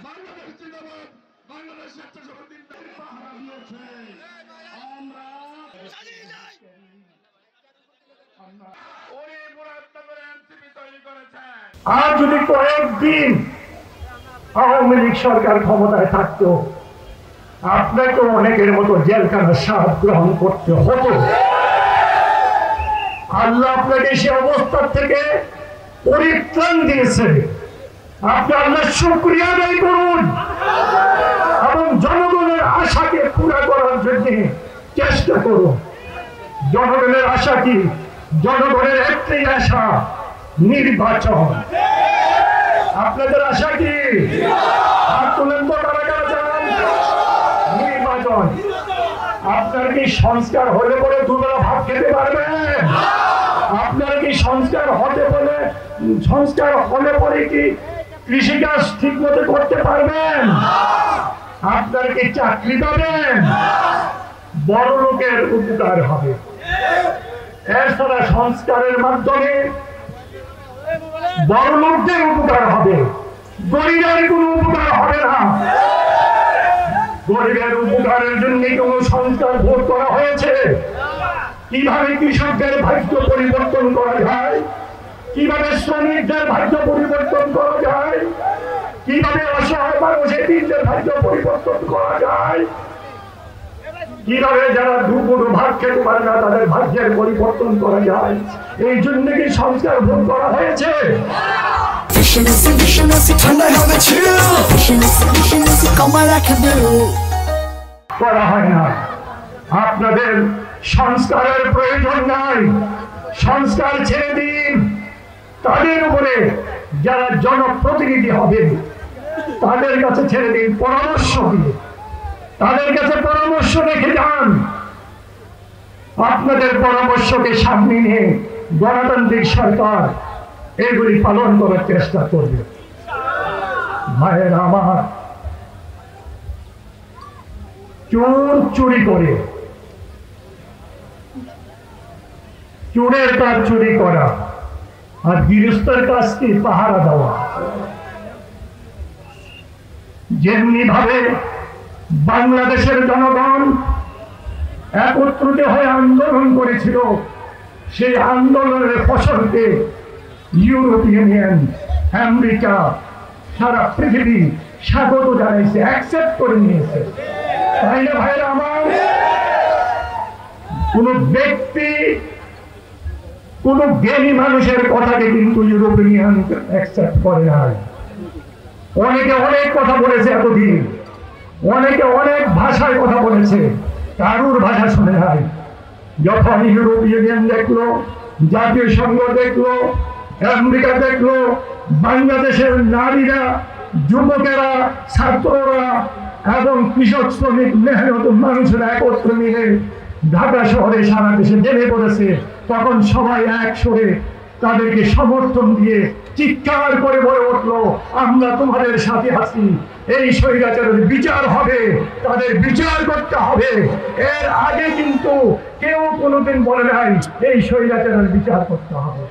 বাংলাদেশ জিন্দাবাদ, বাংলাদেশ স্বেচ্ছাসেবক পাহারা দিয়েছে। আমরা আর যদি কয়েকদিন আওয়ামী লীগ সরকার ক্ষমতায় থাকতো, আপনাকে অনেকের মতো জেলখানার স্বাদ গ্রহণ করতে হতো। আল্লাহ আপনাকে সে অবস্থা থেকে পরিত্রাণ দিয়েছে। আপনি আল্লাহর শুকরিয়া আদায় করুন এবং জনগণের আশাকে পুরা করার জন্য চেষ্টা করুন। জনগণের আশা কি? জনগণের একটাই আশা, নির্বাচন। আপনাদের আশা কি? আর তুলেন তো কারা কারা চান? নির্বাচন। আপনার কি সংস্কার হলে পরে দুবেলা ভাত খেতে পারবেন? আপনার কি সংস্কার হলে পরে কি কৃষিকাজ ঠিক মতো করতে পারবেন? আপনার কি চাকরি পাবেন? বড় লোকের উপকার হবে। এছাড়া সংস্কারের মাধ্যমে বড় লোকদের উপকার হবে, গরিবের কোনো উপকার হবে না। গরিবের উপকারের জন্য কোন সংস্কার ভোট করা হয়েছে? কিভাবে কৃষকদের ভাগ্য পরিবর্তন করা যায়, কিভাবে শ্রমিকদের ভাগ্য পরিবর্তন করা যায়, কিভাবে অসহায় মানুষের ভাগ্য পরিবর্তন করা যায়, কিভাবে যারা দুপুর ভাত খেতে পারে না তাদের ভাগ্যের পরিবর্তন করা যায়, এই জন্য কি সংস্কার ভোট করা হয়েছে? করা হয় না। আপনাদের সংস্কারের প্রয়োজন নাই। সংস্কার ছেড়ে দিন তাদের উপরে, যারা জনপ্রতিনিধি হবে তাদের কাছে ছেড়ে দিন, পরামর্শ দিয়ে তাদের কাছে পরামর্শ রেখে যান। আপনাদের পরামর্শকে সামনে নিয়ে গণতান্ত্রিক সরকার এগুলি পালন করার চেষ্টা করবে। ভাইয়ের আমার, চোর চুরি করে, চোরের কাজ চুরি করা, আর গৃহস্থের কাজকে পাহারা দেওয়া। যেমনি ভাবে বাংলাদেশের জনগণ একত্রিত হয়ে আন্দোলন করেছিল, সেই আন্দোলনের ফসলকে ইউরোপিয়ান ইউনিয়ন, আমেরিকা, সারা পৃথিবী স্বাগত জানাইছে, অ্যাকসেপ্ট করে নিয়েছে। তাই না ভাইরা আমার? কোন ব্যক্তি, কোন জ্ঞানী মানুষের কথাকে কিন্তু ইউরোপিয়ান ইউনিয়ন অ্যাকসেপ্ট করে নাই। অনেকে অনেক কথা বলেছে এতদিন, অনেকে অনেক ভাষায় কথা বলেছে, কারুর ভাষা শুনে নাই। যখন ইউরোপীয় ইউনিয়ন দেখলো, জাতীয় সংঘ দেখলো, আমেরিকা দেখলো, বাংলাদেশের নারীরা, যুবকেরা, ছাত্ররা এবং কৃষক, শ্রমিক, মেহনত মানুষেরা একত্র মিলে ঢাকা শহরে সারা দেশে জেনে পড়েছে, তখন সবাই এক সুরে তাদেরকে সমর্থন দিয়ে চিৎকার করে বলে উঠলো, আমরা তোমাদের সাথে আছি, এই স্বৈরাচারের বিচার হবে, তাদের বিচার করতে হবে। এর আগে কিন্তু কেউ কোনোদিন বলে নাই এই স্বৈরাচারের বিচার করতে হবে।